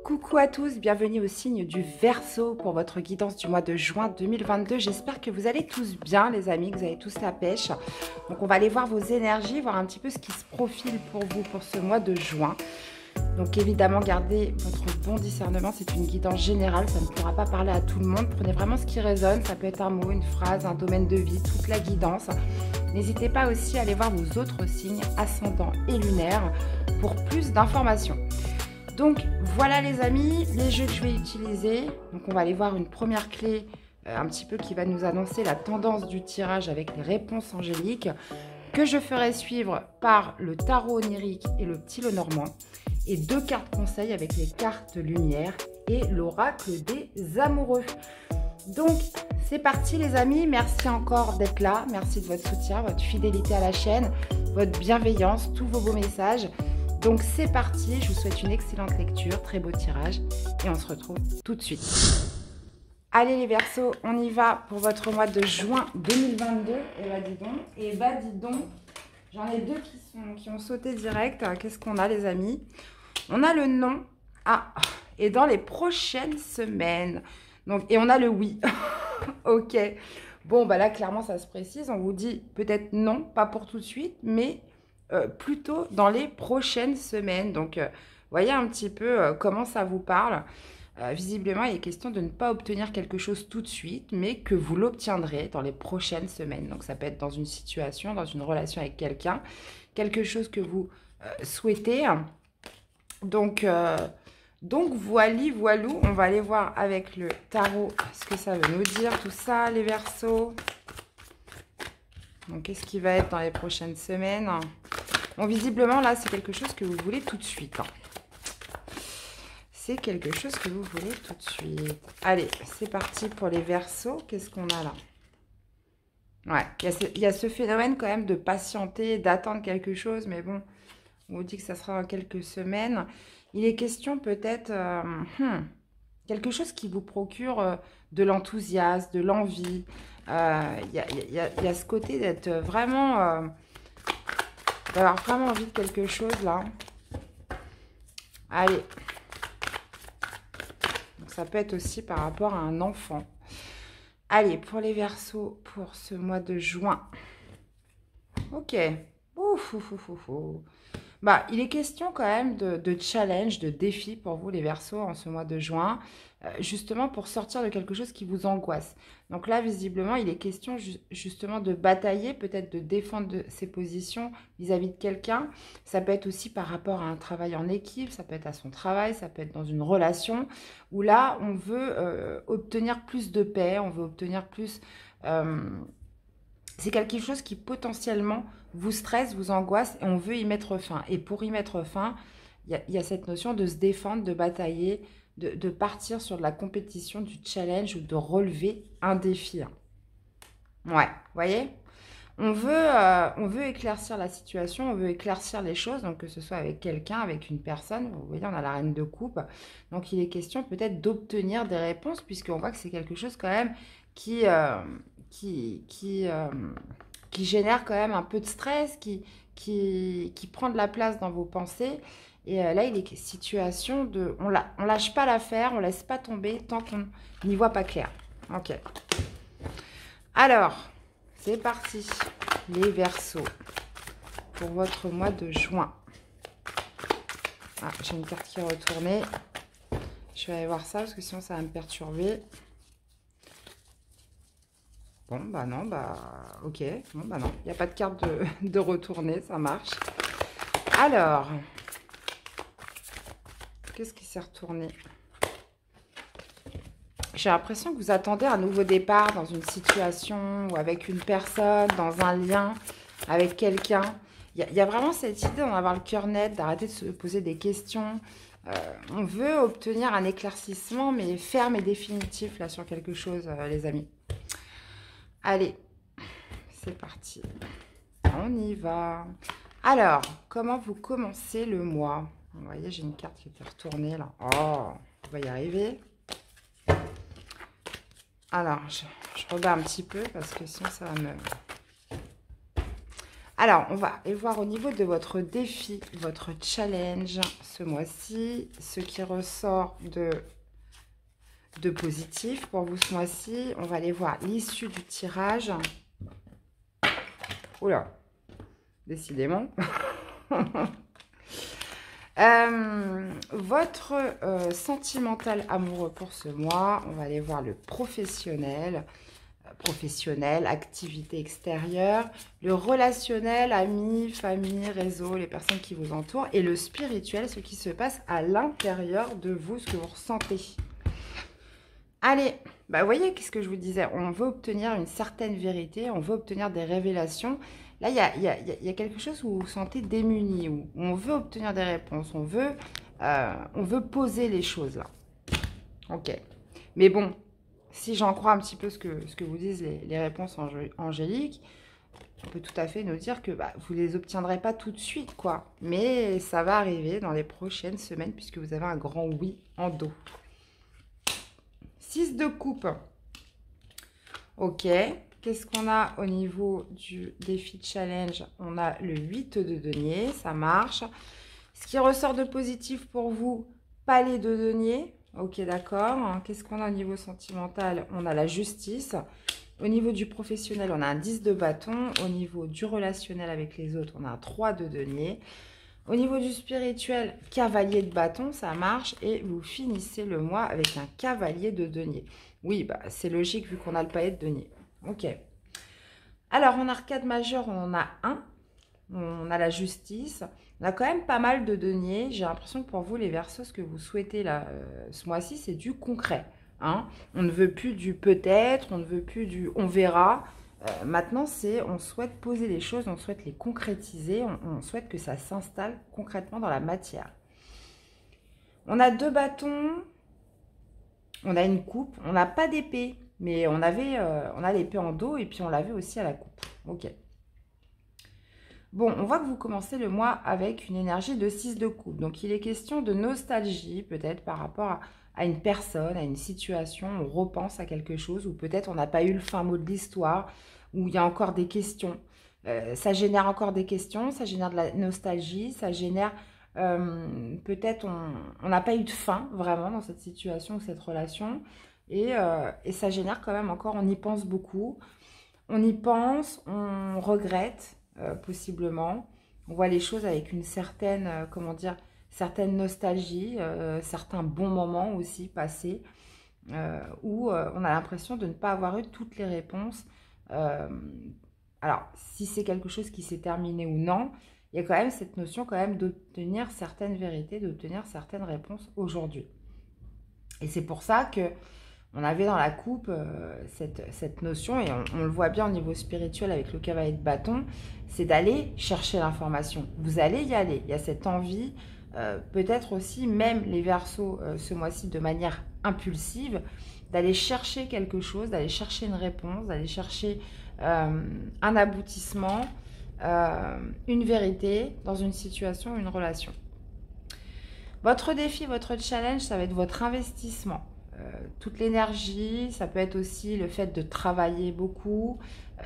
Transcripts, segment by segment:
Coucou à tous, bienvenue au signe du Verseau pour votre guidance du mois de juin 2022. J'espère que vous allez tous bien les amis, que vous avez tous la pêche. Donc on va aller voir vos énergies, voir un petit peu ce qui se profile pour vous pour ce mois de juin. Donc évidemment, gardez votre bon discernement, c'est une guidance générale, ça ne pourra pas parler à tout le monde. Prenez vraiment ce qui résonne, ça peut être un mot, une phrase, un domaine de vie, toute la guidance. N'hésitez pas aussi à aller voir vos autres signes, ascendants et lunaires, pour plus d'informations. Donc voilà les amis, les jeux que je vais utiliser. Donc on va aller voir une première clé un petit peu qui va nous annoncer la tendance du tirage avec les réponses angéliques que je ferai suivre par le tarot onirique et le petit Lenormand et deux cartes conseils avec les cartes lumière et l'oracle des amoureux. Donc c'est parti les amis, merci encore d'être là, merci de votre soutien, votre fidélité à la chaîne, votre bienveillance, tous vos beaux messages. Donc c'est parti, je vous souhaite une excellente lecture, très beau tirage et on se retrouve tout de suite. Allez les Verseaux, on y va pour votre mois de juin 2022. Et bah dis donc, j'en ai deux qui ont sauté direct. Qu'est-ce qu'on a les amis? On a le non, et dans les prochaines semaines. Donc, et on a le oui. Ok, bon bah là clairement ça se précise, on vous dit peut-être non, pas pour tout de suite, mais... plutôt dans les prochaines semaines. Donc, voyez un petit peu comment ça vous parle. Visiblement, il est question de ne pas obtenir quelque chose tout de suite, mais que vous l'obtiendrez dans les prochaines semaines. Donc, ça peut être dans une situation, dans une relation avec quelqu'un, quelque chose que vous souhaitez. Donc voilou, on va aller voir avec le tarot ce que ça veut nous dire, tout ça, les Verseaux. Donc, qu'est-ce qui va être dans les prochaines semaines? Bon, visiblement, là, c'est quelque chose que vous voulez tout de suite. C'est quelque chose que vous voulez tout de suite. Allez, c'est parti pour les Verseaux. Qu'est-ce qu'on a là? Ouais, il y a ce phénomène quand même de patienter, d'attendre quelque chose. Mais bon, on vous dit que ça sera dans quelques semaines. Il est question peut-être... quelque chose qui vous procure de l'enthousiasme, de l'envie. Il y a ce côté d'être vraiment... d'avoir vraiment envie de quelque chose, là. Allez. Donc, ça peut être aussi par rapport à un enfant. Allez, pour les Verseaux, pour ce mois de juin. Ok. Ouf, ouf, ouf, ouf, ouf. Bah, il est question quand même de challenge, de défi pour vous les Verseaux en ce mois de juin, justement pour sortir de quelque chose qui vous angoisse. Donc là, visiblement, il est question justement de batailler, peut-être de défendre ses positions vis-à-vis de quelqu'un. Ça peut être aussi par rapport à un travail en équipe, ça peut être à son travail, ça peut être dans une relation, où là, on veut obtenir plus de paix, on veut obtenir plus... c'est quelque chose qui potentiellement vous stresse, vous angoisse et on veut y mettre fin. Et pour y mettre fin, il y a cette notion de se défendre, de batailler, de partir sur de la compétition, du challenge ou de relever un défi. Ouais, vous voyez, on veut éclaircir la situation, on veut éclaircir les choses, donc que ce soit avec quelqu'un, avec une personne. Vous voyez, on a la reine de coupe. Donc, il est question peut-être d'obtenir des réponses puisqu'on voit que c'est quelque chose quand même qui génère quand même un peu de stress, qui prend de la place dans vos pensées. Et là, il est situation de... On lâche pas l'affaire, on laisse pas tomber tant qu'on n'y voit pas clair. Ok. Alors, c'est parti. Les Verseaux pour votre mois de juin. Ah, j'ai une carte qui est retournée. Je vais aller voir ça parce que sinon ça va me perturber. Bon, bah non, bah ok. Bon, bah non, il n'y a pas de carte de retourner, ça marche. Alors, qu'est-ce qui s'est retourné? J'ai l'impression que vous attendez un nouveau départ dans une situation ou avec une personne, dans un lien avec quelqu'un. Il y a vraiment cette idée d'en avoir le cœur net, d'arrêter de se poser des questions. On veut obtenir un éclaircissement, mais ferme et définitif là sur quelque chose, les amis. Allez, c'est parti. On y va. Alors, comment vous commencez le mois? Vous voyez, j'ai une carte qui était retournée là. Oh, on va y arriver. Alors, je rebats un petit peu parce que sinon ça va me... Alors, on va aller voir au niveau de votre défi, votre challenge ce mois-ci, ce qui ressort de positif pour vous ce mois-ci. On va aller voir l'issue du tirage. Oula, décidément. Votre sentimental amoureux pour ce mois, on va aller voir le professionnel, activité extérieure, le relationnel, amis, famille, réseau, les personnes qui vous entourent, et le spirituel, ce qui se passe à l'intérieur de vous, ce que vous ressentez. Allez, bah vous voyez qu'est-ce que je vous disais, on veut obtenir une certaine vérité, on veut obtenir des révélations. Là, il y a quelque chose où vous vous sentez démuni, où on veut obtenir des réponses, on veut poser les choses là. Ok. Mais bon, si j'en crois un petit peu ce que vous disent les réponses angéliques, on peut tout à fait nous dire que vous ne les obtiendrez pas tout de suite, quoi. Mais ça va arriver dans les prochaines semaines, puisque vous avez un grand oui en dos. 6 de coupe. Ok. Qu'est-ce qu'on a au niveau du défi challenge? On a le 8 de denier, ça marche. Ce qui ressort de positif pour vous, palais de denier. Ok, d'accord. Qu'est-ce qu'on a au niveau sentimental? On a la justice. Au niveau du professionnel, on a un 10 de bâton. Au niveau du relationnel avec les autres, on a un 3 de denier. Au niveau du spirituel, cavalier de bâton, ça marche. Et vous finissez le mois avec un cavalier de denier. Oui, c'est logique vu qu'on a le palais de denier. Ok. Alors, en arcade majeure, on en a un. On a la justice. On a quand même pas mal de deniers. J'ai l'impression que pour vous, les Verseaux, ce que vous souhaitez là, ce mois-ci, c'est du concret. Hein. On ne veut plus du peut-être, on ne veut plus du on verra. Maintenant, on souhaite poser les choses, on souhaite les concrétiser, on souhaite que ça s'installe concrètement dans la matière. On a 2 bâtons, on a une coupe, on n'a pas d'épée, mais on a l'épée en dos et puis on l'avait aussi à la coupe. Ok. Bon, on voit que vous commencez le mois avec une énergie de 6 de coupe. Donc, il est question de nostalgie, peut-être par rapport à une personne, à une situation. On repense à quelque chose ou peut-être on n'a pas eu le fin mot de l'histoire, où il y a encore des questions. Ça génère encore des questions, ça génère de la nostalgie, ça génère... peut-être on n'a pas eu de fin, vraiment, dans cette situation ou cette relation. Et ça génère quand même encore, on y pense beaucoup. On y pense, on regrette... possiblement. On voit les choses avec une certaine, certaine nostalgie, certains bons moments aussi passés, où on a l'impression de ne pas avoir eu toutes les réponses. Alors, si c'est quelque chose qui s'est terminé ou non, il y a quand même cette notion quand même d'obtenir certaines vérités, d'obtenir certaines réponses aujourd'hui. Et c'est pour ça que on avait dans la coupe cette notion, et on le voit bien au niveau spirituel avec le cavalier de bâton, c'est d'aller chercher l'information. Vous allez y aller. Il y a cette envie, peut-être aussi, même les Verseaux ce mois-ci, de manière impulsive, d'aller chercher quelque chose, d'aller chercher une réponse, d'aller chercher un aboutissement, une vérité dans une situation, une relation. Votre défi, votre challenge, ça va être votre investissement. Toute l'énergie, ça peut être aussi le fait de travailler beaucoup,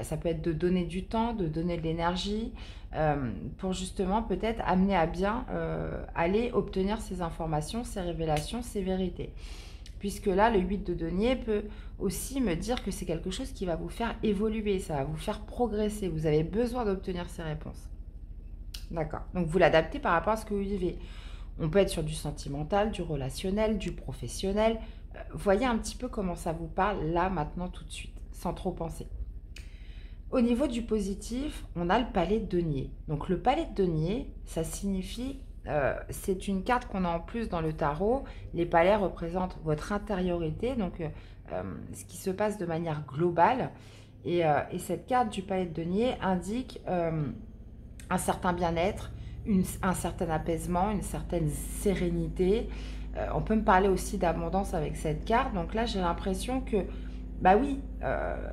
ça peut être de donner du temps, de donner de l'énergie pour justement peut-être amener à bien aller obtenir ces informations, ces révélations, ces vérités. Puisque là, le 8 de denier peut aussi me dire que c'est quelque chose qui va vous faire évoluer, ça va vous faire progresser. Vous avez besoin d'obtenir ces réponses. D'accord. Donc, vous l'adaptez par rapport à ce que vous vivez. On peut être sur du sentimental, du relationnel, du professionnel. Voyez un petit peu comment ça vous parle là, maintenant, tout de suite, sans trop penser. Au niveau du positif, on a le palais de denier. Donc, le palais de denier, ça signifie... c'est une carte qu'on a en plus dans le tarot. Les palais représentent votre intériorité, donc ce qui se passe de manière globale. Et cette carte du palais de denier indique un certain bien-être, un certain apaisement, une certaine sérénité. On peut me parler aussi d'abondance avec cette carte. Donc là, j'ai l'impression que, bah oui,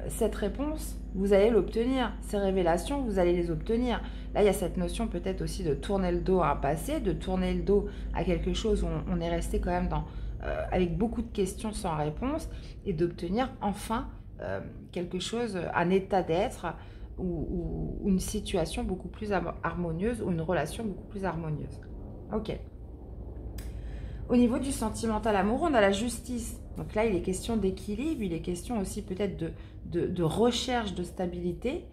cette réponse, vous allez l'obtenir. Ces révélations, vous allez les obtenir. Là, il y a cette notion peut-être aussi de tourner le dos à un passé, de tourner le dos à quelque chose où on est resté quand même avec beaucoup de questions sans réponse, et d'obtenir enfin quelque chose, un état d'être, ou une situation beaucoup plus harmonieuse ou une relation beaucoup plus harmonieuse. Ok. Au niveau du sentimental amoureux, on a la justice. Donc là, il est question d'équilibre, il est question aussi peut-être de recherche de stabilité.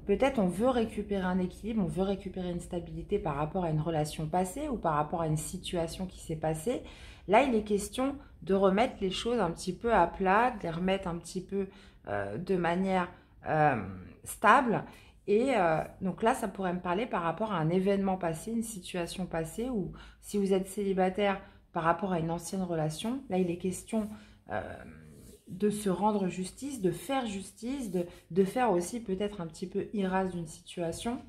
Peut-être on veut récupérer un équilibre, on veut récupérer une stabilité par rapport à une relation passée ou par rapport à une situation qui s'est passée. Là, il est question de remettre les choses un petit peu à plat, de les remettre un petit peu de manière stable. Et donc là, ça pourrait me parler par rapport à un événement passé, une situation passée, ou si vous êtes célibataire par rapport à une ancienne relation. Là, il est question de se rendre justice, de faire justice, de faire aussi peut-être un petit peu iras d'une situation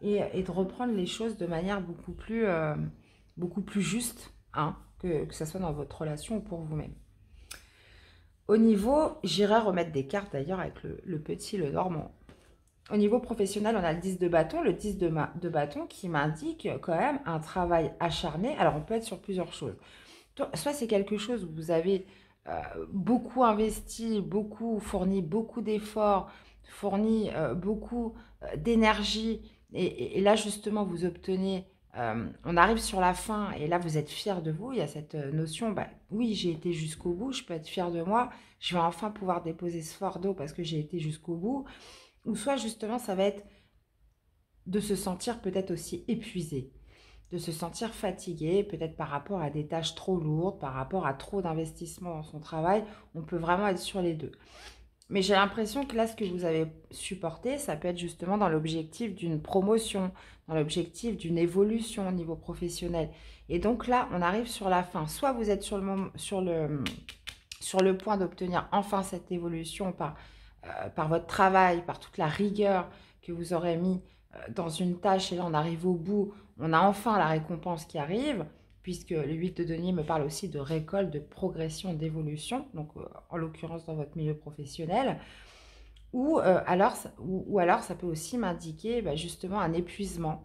et de reprendre les choses de manière beaucoup plus juste, hein, que ce soit dans votre relation ou pour vous-même. Au niveau, j'irai remettre des cartes d'ailleurs avec le petit, le normand. Au niveau professionnel, on a le 10 de bâton, le 10 de bâton qui m'indique quand même un travail acharné. Alors, on peut être sur plusieurs choses. Soit c'est quelque chose où vous avez beaucoup investi, beaucoup fourni, beaucoup d'efforts, fourni beaucoup d'énergie. Et là, justement, vous obtenez, on arrive sur la fin et là, vous êtes fier de vous. Il y a cette notion, bah, oui, j'ai été jusqu'au bout, je peux être fier de moi. Je vais enfin pouvoir déposer ce fardeau parce que j'ai été jusqu'au bout. Ou soit, justement, ça va être de se sentir peut-être aussi épuisé, de se sentir fatigué, peut-être par rapport à des tâches trop lourdes, par rapport à trop d'investissement dans son travail. On peut vraiment être sur les deux. Mais j'ai l'impression que là, ce que vous avez supporté, ça peut être justement dans l'objectif d'une promotion, dans l'objectif d'une évolution au niveau professionnel. Et donc là, on arrive sur la fin. Soit vous êtes sur le point d'obtenir enfin cette évolution par votre travail, par toute la rigueur que vous aurez mis dans une tâche, et là on arrive au bout, on a enfin la récompense qui arrive, puisque le 8 de denier me parle aussi de récolte, de progression, d'évolution, donc en l'occurrence dans votre milieu professionnel, ou alors ça peut aussi m'indiquer justement un épuisement,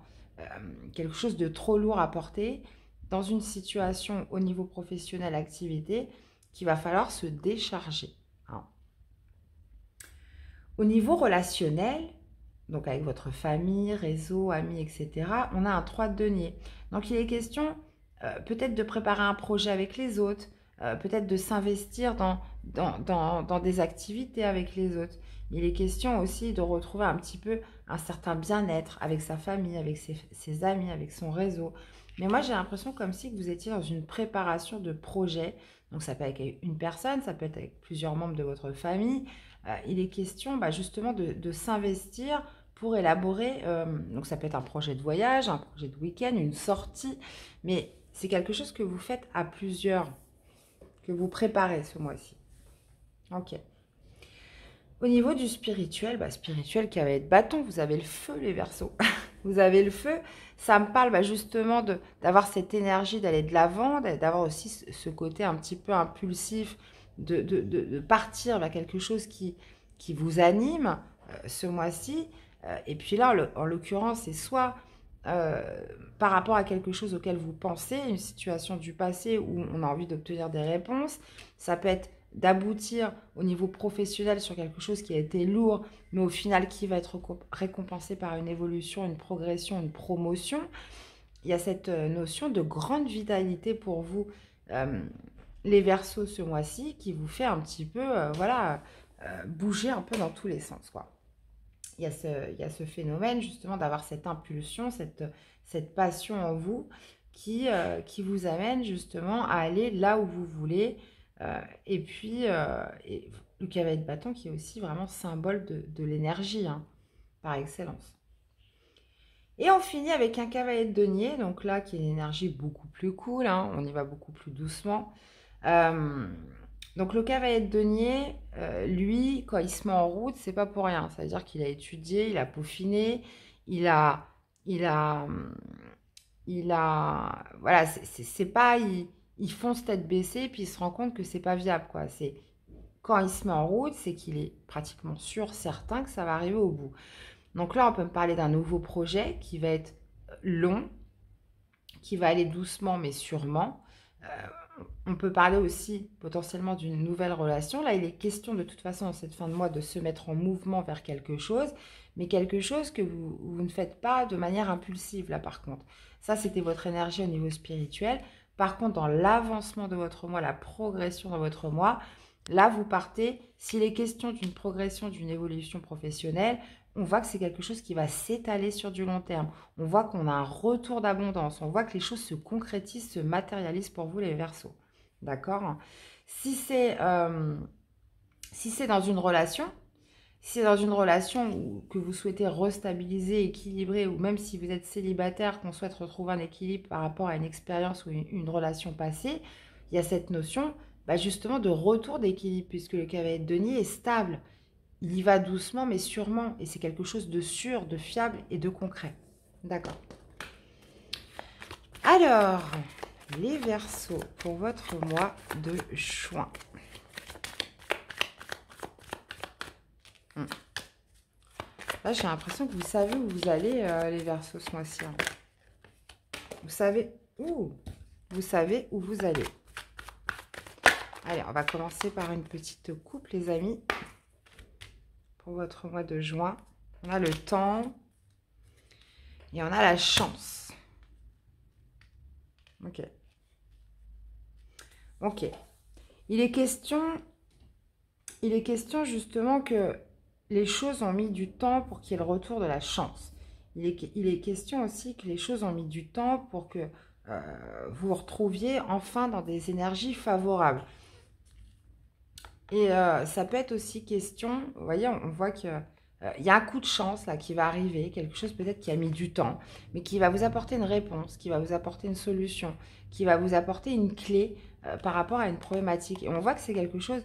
quelque chose de trop lourd à porter dans une situation au niveau professionnel, activité, qu'il va falloir se décharger. Hein. Au niveau relationnel, donc avec votre famille, réseau, amis, etc., on a un 3 de denier. Donc il est question peut-être de préparer un projet avec les autres, peut-être de s'investir dans des activités avec les autres. Il est question aussi de retrouver un petit peu un certain bien-être avec sa famille, avec ses amis, avec son réseau. Mais moi, j'ai l'impression comme si vous étiez dans une préparation de projet. Donc ça peut être avec une personne, ça peut être avec plusieurs membres de votre famille. Il est question justement de s'investir pour élaborer, donc ça peut être un projet de voyage, un projet de week-end, une sortie, mais c'est quelque chose que vous faites à plusieurs, que vous préparez ce mois-ci. Ok. Au niveau du spirituel, spirituel qui va être bâton, vous avez le feu les Verseaux. Vous avez le feu, ça me parle justement d'avoir cette énergie d'aller de l'avant, d'avoir aussi ce côté un petit peu impulsif, de partir vers quelque chose qui vous anime ce mois-ci. Et puis là, en l'occurrence, c'est soit par rapport à quelque chose auquel vous pensez, une situation du passé où on a envie d'obtenir des réponses. Ça peut être d'aboutir au niveau professionnel sur quelque chose qui a été lourd, mais au final qui va être récompensé par une évolution, une progression, une promotion. Il y a cette notion de grande vitalité pour vous, les Verseaux, ce mois-ci, qui vous fait un petit peu, bouger un peu dans tous les sens, quoi. Il y a ce phénomène justement d'avoir cette impulsion, cette passion en vous qui vous amène justement à aller là où vous voulez. Et puis, le cavalier de bâton qui est aussi vraiment symbole de l'énergie, hein, par excellence. Et on finit avec un cavalier de denier, donc là qui est une énergie beaucoup plus cool, hein, on y va beaucoup plus doucement. Donc le cavalier de denier, lui, quand il se met en route, c'est pas pour rien. C'est-à-dire qu'il a étudié, il a peaufiné, voilà, c'est pas, il fonce tête baissée, puis il se rend compte que c'est pas viable, quoi. C'est quand il se met en route, c'est qu'il est pratiquement sûr, certain que ça va arriver au bout. Donc là, on peut me parler d'un nouveau projet qui va être long, qui va aller doucement mais sûrement. on peut parler aussi potentiellement d'une nouvelle relation. Là, il est question de toute façon, en cette fin de mois, de se mettre en mouvement vers quelque chose, mais quelque chose que vous ne faites pas de manière impulsive, là, par contre. Ça, c'était votre énergie au niveau spirituel. Par contre, dans l'avancement de votre mois, la progression dans votre mois, là, vous partez, s'il est question d'une progression, d'une évolution professionnelle, on voit que c'est quelque chose qui va s'étaler sur du long terme. On voit qu'on a un retour d'abondance. On voit que les choses se concrétisent, se matérialisent pour vous, les Verseaux. D'accord? Si c'est dans une relation, si c'est dans une relation que vous souhaitez restabiliser, équilibrer, ou même si vous êtes célibataire, qu'on souhaite retrouver un équilibre par rapport à une expérience ou une relation passée, il y a cette notion justement de retour d'équilibre, puisque le cavalier de denier est stable. Il y va doucement mais sûrement, et c'est quelque chose de sûr, de fiable et de concret. D'accord. Alors, les Verseaux pour votre mois de juin. Là, j'ai l'impression que vous savez où vous allez, les Verseaux, ce mois-ci. Hein. Vous savez où vous allez. Allez, on va commencer par une petite coupe, les amis. Pour votre mois de juin. On a le temps et on a la chance. Ok. Ok. Il est question justement que les choses ont mis du temps pour qu'il y ait le retour de la chance. Il est question aussi que les choses ont mis du temps pour que vous vous retrouviez enfin dans des énergies favorables. Et ça peut être aussi question, vous voyez, on voit que il y a un coup de chance là qui va arriver, quelque chose peut-être qui a mis du temps, mais qui va vous apporter une réponse, qui va vous apporter une solution, qui va vous apporter une clé par rapport à une problématique. Et on voit que c'est quelque chose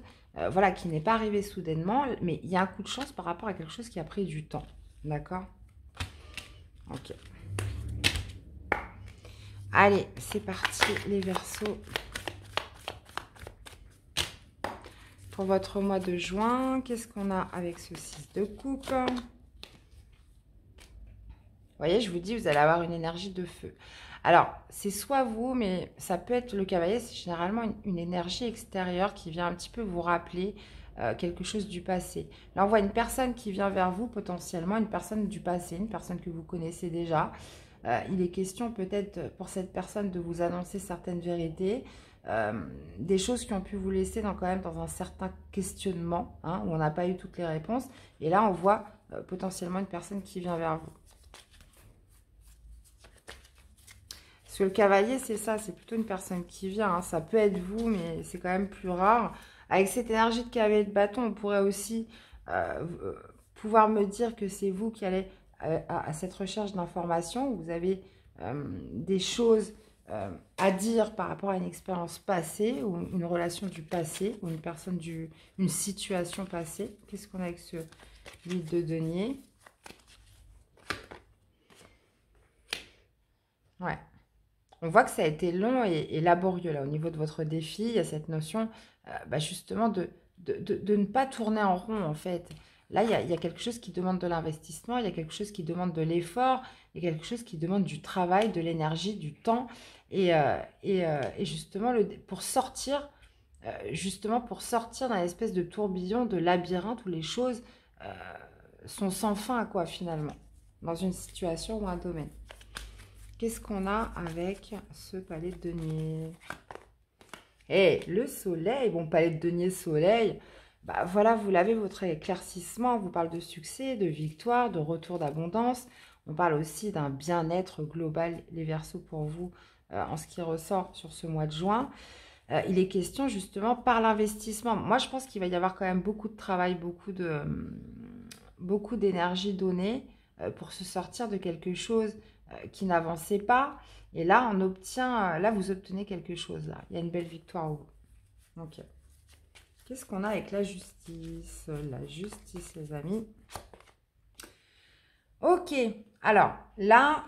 voilà, qui n'est pas arrivé soudainement, mais il y a un coup de chance par rapport à quelque chose qui a pris du temps. D'accord? Ok. Allez, c'est parti les Verseaux. Pour votre mois de juin, qu'est-ce qu'on a avec ce 6 de coupe? Vous voyez, je vous dis, vous allez avoir une énergie de feu. Alors, c'est soit vous, mais ça peut être le cavalier, c'est généralement une énergie extérieure qui vient un petit peu vous rappeler quelque chose du passé. Là, on voit une personne qui vient vers vous, potentiellement, une personne du passé, une personne que vous connaissez déjà. Il est question peut-être pour cette personne de vous annoncer certaines vérités, des choses qui ont pu vous laisser quand même dans un certain questionnement, hein, où on n'a pas eu toutes les réponses. Et là, on voit potentiellement une personne qui vient vers vous. Parce que le cavalier, c'est ça, c'est plutôt une personne qui vient. Hein. Ça peut être vous, mais c'est quand même plus rare. Avec cette énergie de cavalier de bâton, on pourrait aussi pouvoir me dire que c'est vous qui allez à cette recherche d'informations. Vous avez des choses à dire par rapport à une expérience passée ou une relation du passé ou une personne une situation passée. Qu'est-ce qu'on a avec ce 8 de denier? Ouais. On voit que ça a été long et laborieux là au niveau de votre défi. Il y a cette notion justement de ne pas tourner en rond en fait. Là, il y a quelque chose qui demande de l'investissement, il y a quelque chose qui demande de l'effort, il y a quelque chose qui demande du travail, de l'énergie, du temps. Et justement, pour sortir d'un espèce de tourbillon, de labyrinthe où les choses sont sans fin, quoi, finalement, dans une situation ou un domaine. Qu'est-ce qu'on a avec ce palais de denier? Eh, le soleil, bon, palais de denier, soleil, voilà, vous l'avez, votre éclaircissement, on vous parle de succès, de victoire, de retour d'abondance. On parle aussi d'un bien-être global, les Verseaux, pour vous, en ce qui ressort sur ce mois de juin. Il est question justement par l'investissement. Moi, je pense qu'il va y avoir quand même beaucoup de travail, beaucoup d'énergie donnée pour se sortir de quelque chose qui n'avançait pas. Et là, là, vous obtenez quelque chose. Là. Il y a une belle victoire. Ok. Qu'est-ce qu'on a avec la justice? La justice, les amis. Ok. Alors, là,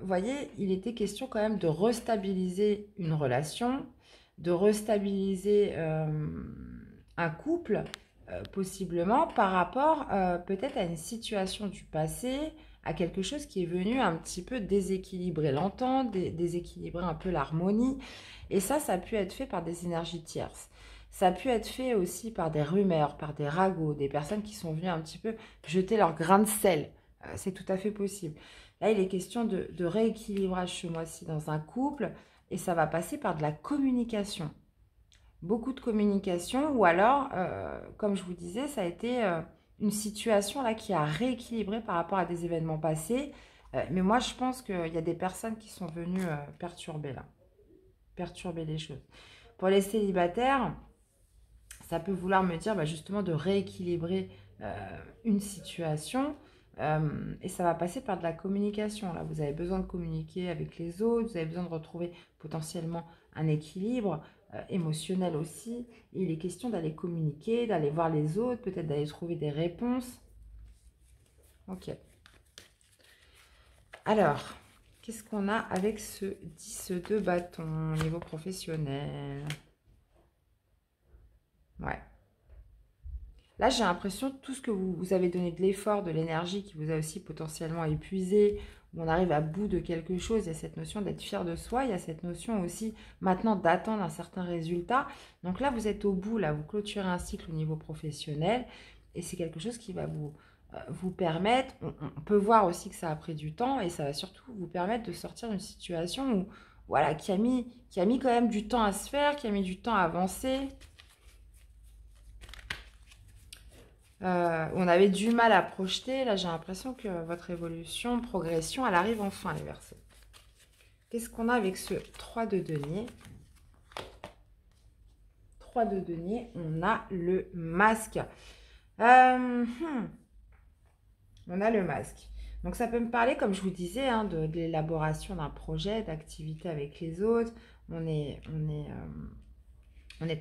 vous voyez, il était question quand même de restabiliser une relation, de restabiliser un couple, possiblement, par rapport peut-être à une situation du passé, à quelque chose qui est venu un petit peu déséquilibrer l'entente, déséquilibrer un peu l'harmonie. Et ça a pu être fait par des énergies tierces. Ça a pu être fait aussi par des rumeurs, par des ragots, des personnes qui sont venues un petit peu jeter leur grain de sel. C'est tout à fait possible. Là, il est question de rééquilibrage ce mois-ci dans un couple et ça va passer par de la communication. Beaucoup de communication ou alors, comme je vous disais, ça a été une situation là qui a rééquilibré par rapport à des événements passés. Mais moi, je pense qu'il y a des personnes qui sont venues perturber là, perturber les choses. Pour les célibataires, ça peut vouloir me dire justement de rééquilibrer une situation et ça va passer par de la communication. Là, vous avez besoin de communiquer avec les autres, vous avez besoin de retrouver potentiellement un équilibre émotionnel aussi. Et il est question d'aller communiquer, d'aller voir les autres, peut-être d'aller trouver des réponses. Ok. Alors, qu'est-ce qu'on a avec ce 10 de bâton au niveau professionnel? Ouais. Là, j'ai l'impression que tout ce que vous avez donné de l'effort, de l'énergie qui vous a aussi potentiellement épuisé, où on arrive à bout de quelque chose, il y a cette notion d'être fier de soi, il y a cette notion aussi maintenant d'attendre un certain résultat. Donc là, vous êtes au bout, là, vous clôturez un cycle au niveau professionnel et c'est quelque chose qui va vous permettre, on peut voir aussi que ça a pris du temps et ça va surtout vous permettre de sortir d'une situation où, voilà, qui a mis quand même du temps à se faire, qui a mis du temps à avancer. On avait du mal à projeter. Là, j'ai l'impression que votre évolution, progression, elle arrive enfin, les Verseaux. Qu'est-ce qu'on a avec ce 3 de denier? 3 de denier, on a le masque. On a le masque. Donc, ça peut me parler, comme je vous disais, hein, de l'élaboration d'un projet, d'activité avec les autres. On est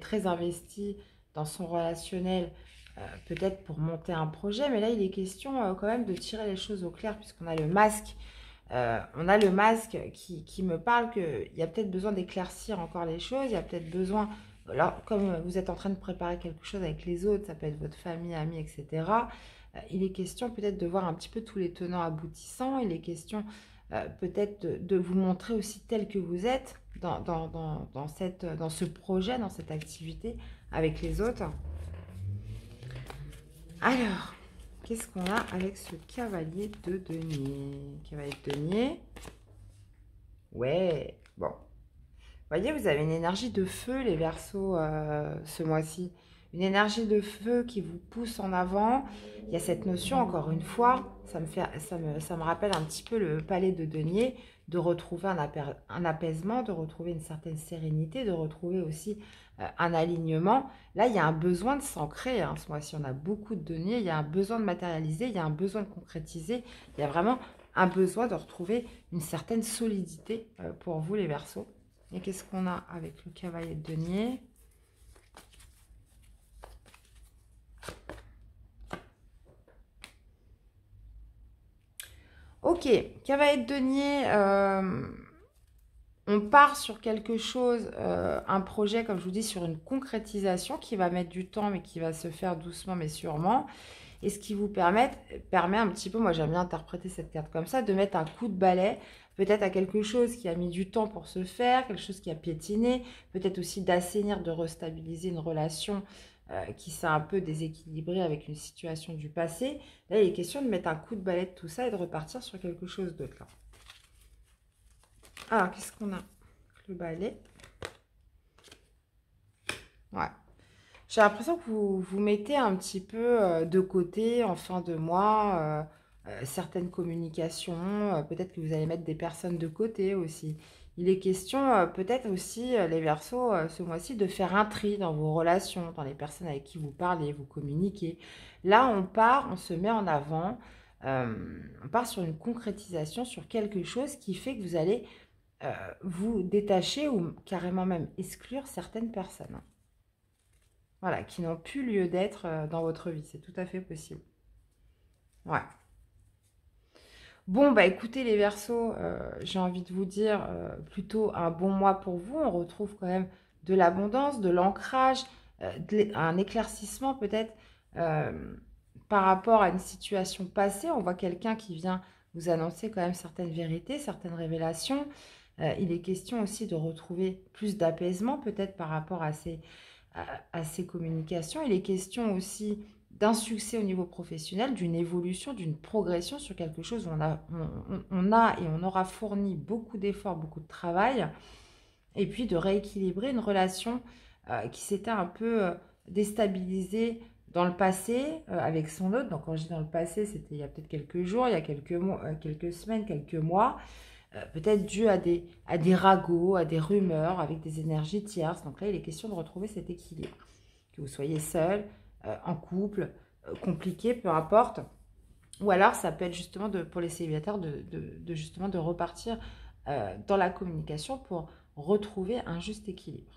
très investi dans son relationnel, peut-être pour monter un projet, mais là, il est question quand même de tirer les choses au clair, puisqu'on a le masque. On a le masque qui me parle qu'il y a peut-être besoin d'éclaircir encore les choses, il y a peut-être besoin, alors comme vous êtes en train de préparer quelque chose avec les autres, ça peut être votre famille, amis, etc. Il est question peut-être de voir un petit peu tous les tenants aboutissants, il est question peut-être de vous montrer aussi tel que vous êtes dans ce projet, dans cette activité avec les autres. Alors, qu'est-ce qu'on a avec ce cavalier de denier? Cavalier de denier. Ouais, bon. Vous voyez, vous avez une énergie de feu, les Verseaux, ce mois-ci. Une énergie de feu qui vous pousse en avant. Il y a cette notion, encore une fois, ça me rappelle un petit peu le palais de denier, de retrouver un apaisement, de retrouver une certaine sérénité, de retrouver aussi un alignement. Là, il y a un besoin de s'ancrer, hein, ce mois-ci. On a beaucoup de deniers, il y a un besoin de matérialiser, il y a un besoin de concrétiser. Il y a vraiment un besoin de retrouver une certaine solidité pour vous, les Verseaux. Et qu'est-ce qu'on a avec le cavalier de denier? Ok, cavalier de denier, on part sur quelque chose, un projet, comme je vous dis, sur une concrétisation qui va mettre du temps, mais qui va se faire doucement, mais sûrement. Et ce qui vous permet un petit peu, moi j'aime bien interpréter cette carte comme ça, de mettre un coup de balai, peut-être à quelque chose qui a mis du temps pour se faire, quelque chose qui a piétiné, peut-être aussi d'assainir, de restabiliser une relation qui s'est un peu déséquilibrée avec une situation du passé. Là, il est question de mettre un coup de balai de tout ça et de repartir sur quelque chose d'autre là. Alors, qu'est-ce qu'on a? Le balai. Ouais. J'ai l'impression que vous mettez un petit peu de côté en fin de mois certaines communications. Peut-être que vous allez mettre des personnes de côté aussi. Il est question peut-être aussi, les Verseaux, ce mois-ci, de faire un tri dans vos relations, dans les personnes avec qui vous parlez, vous communiquez. Là, on se met en avant, on part sur une concrétisation, sur quelque chose qui fait que vous allez vous détacher ou carrément même exclure certaines personnes. Voilà, qui n'ont plus lieu d'être dans votre vie. C'est tout à fait possible. Ouais. Bon, bah écoutez les Verseaux, j'ai envie de vous dire plutôt un bon mois pour vous. On retrouve quand même de l'abondance, de l'ancrage, un éclaircissement peut-être par rapport à une situation passée. On voit quelqu'un qui vient vous annoncer quand même certaines vérités, certaines révélations. Il est question aussi de retrouver plus d'apaisement peut-être par rapport à ces communications. Il est question aussi d'un succès au niveau professionnel, d'une évolution, d'une progression sur quelque chose où on a et on aura fourni beaucoup d'efforts, beaucoup de travail, et puis de rééquilibrer une relation qui s'était un peu déstabilisée dans le passé avec son autre. Donc quand je dis dans le passé, c'était il y a peut-être quelques jours, il y a quelques mois, quelques semaines, quelques mois, peut-être dû à des ragots, à des rumeurs, avec des énergies tierces. Donc là, il est question de retrouver cet équilibre. Que vous soyez seul, en couple, compliqué, peu importe. Ou alors, ça peut être justement pour les célibataires justement de repartir dans la communication pour retrouver un juste équilibre.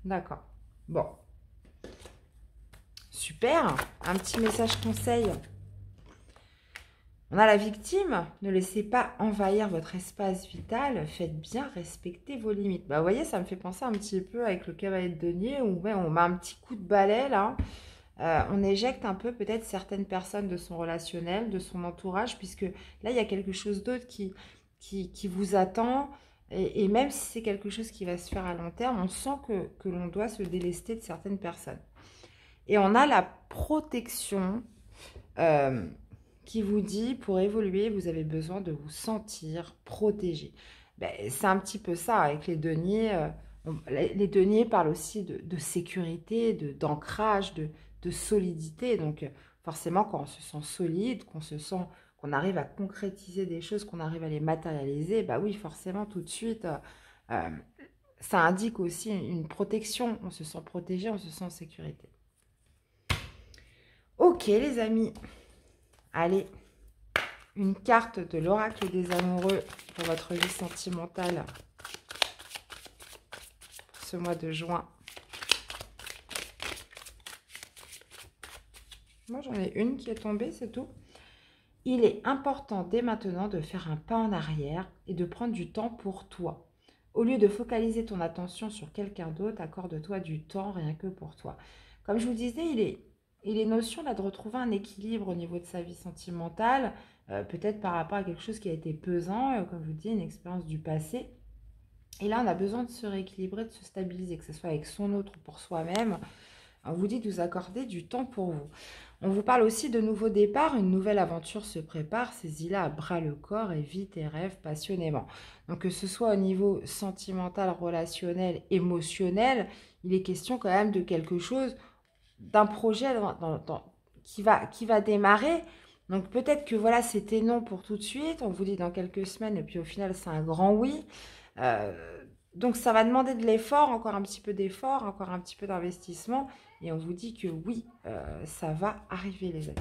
D'accord. Bon. Super. Un petit message conseil. On a la victime. Ne laissez pas envahir votre espace vital. Faites bien respecter vos limites. Bah, vous voyez, ça me fait penser un petit peu avec le cavalier de denier où ouais, on met un petit coup de balai là. On éjecte un peu peut-être certaines personnes de son relationnel, de son entourage, puisque là, il y a quelque chose d'autre qui vous attend. Et même si c'est quelque chose qui va se faire à long terme, on sent que l'on doit se délester de certaines personnes. Et on a la protection qui vous dit, pour évoluer, vous avez besoin de vous sentir protégé. Ben, c'est un petit peu ça avec les deniers. Les deniers parlent aussi de sécurité, d'ancrage, de solidité. Donc, forcément, quand on se sent solide, qu'on arrive à concrétiser des choses, qu'on arrive à les matérialiser, bah oui, forcément, tout de suite, ça indique aussi une protection. On se sent protégé, on se sent en sécurité. Ok, les amis. Allez, une carte de l'oracle des amoureux pour votre vie sentimentale pour ce mois de juin. Moi, j'en ai une qui est tombée, c'est tout. Il est important dès maintenant de faire un pas en arrière et de prendre du temps pour toi. Au lieu de focaliser ton attention sur quelqu'un d'autre, accorde-toi du temps rien que pour toi. Comme je vous disais, il est notion là de retrouver un équilibre au niveau de sa vie sentimentale, peut-être par rapport à quelque chose qui a été pesant, comme je vous dis, une expérience du passé. Et là, on a besoin de se rééquilibrer, de se stabiliser, que ce soit avec son autre ou pour soi-même. On vous dit de vous accorder du temps pour vous. On vous parle aussi de nouveaux départs, une nouvelle aventure se prépare, saisis-la à bras le corps et vis tes rêves passionnément. Donc que ce soit au niveau sentimental, relationnel, émotionnel, il est question quand même de quelque chose, d'un projet qui va démarrer. Donc peut-être que voilà, c'était non pour tout de suite, on vous dit dans quelques semaines, et puis au final c'est un grand oui. Donc ça va demander de l'effort, encore un petit peu d'effort, encore un petit peu d'investissement. Et on vous dit que oui, ça va arriver les amis.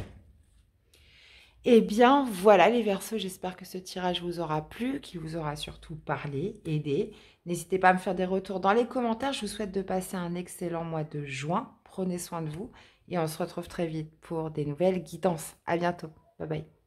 Eh bien voilà les Verseaux, j'espère que ce tirage vous aura plu, qu'il vous aura surtout parlé, aidé. N'hésitez pas à me faire des retours dans les commentaires. Je vous souhaite de passer un excellent mois de juin. Prenez soin de vous et on se retrouve très vite pour des nouvelles guidances. À bientôt. Bye bye.